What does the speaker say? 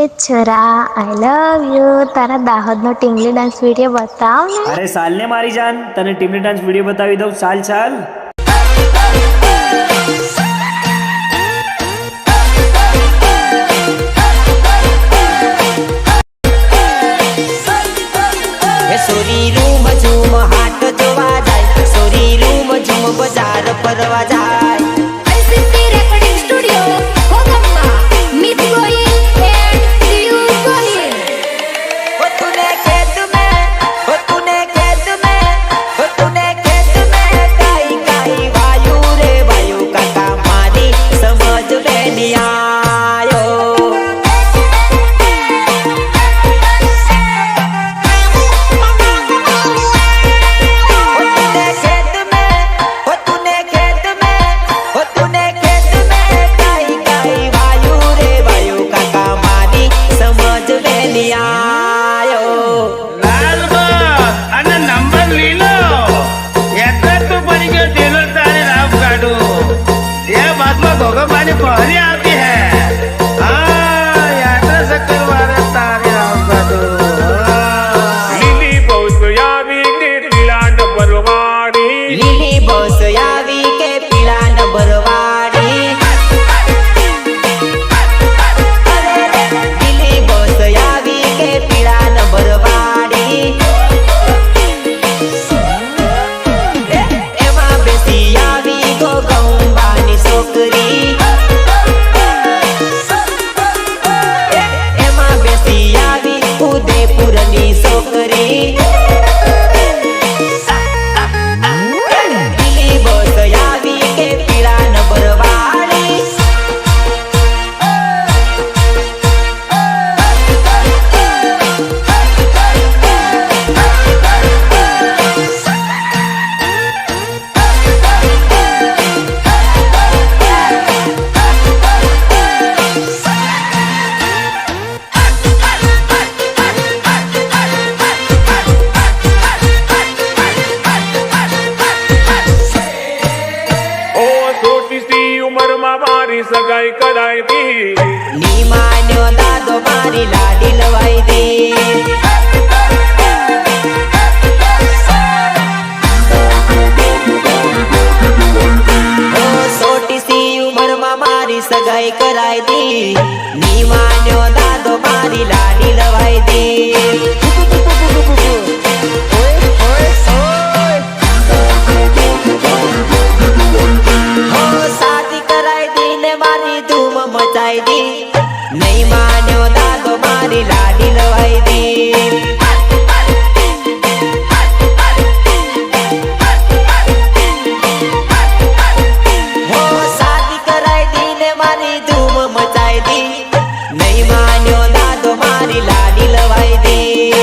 A છોરા I love you. તારા દાહોદનો ટીંગલી dance video બતાવ ને. અરે સાલ ને મારી જાન, તને ટીમલી ડાન્સ વિડીયો બતાવી દઉં. ચાલ ચાલ. સોરી રૂમ ઝૂમ હાટ જોવા જાય, સોરી રૂમ ઝૂમ બજાર ફરવા જાય. ICT Recording Studio, Hogama, Meet Goyil and Diyu Goyil. हो तूने खेत में काई काई वायु रे वायु काका मारी समझ में नहीं आयो. पहरी आती है यात्रा शक्कर वाला तारे राम का तो લીલી બહુત આવી કે પીળાંડ ભરવાડી, લીલી બસ આવી કે પીળા ન ભરવાડી. લીલી બસ આવી કે પીળા ન ભરવાડી. એમાં બેસી આવી ગો ગૌબાની છોકરી. એમાં બેસી આવી ઉદયપુરની છોકરી. લીલી બસ આવી કે પીળા ન ભરવાડી. ઓ છોટી સી ઉંમરમાં મારી સગાઈ કરાઈ દી. ની માન્યો દાદો મારી લાડી લવાઈ દે. ઓ છોટી સી ઉંમરમાં મારી સગાઈ કરાઈ દી. ની માન્યો દાદો મારી લાડી લવાઈ દે. હો શાદી કરાઈ દી ને મારી ધૂમ મચાઈ દી. નહીં માન્યો દાદો મારી લાડી લવાઈ દી. હો શાદી કરાઈ દી ને મારી ધૂમ મચાઈ દી. નહીં માન્યો દાદો મારી લાડી લવાઈ દી.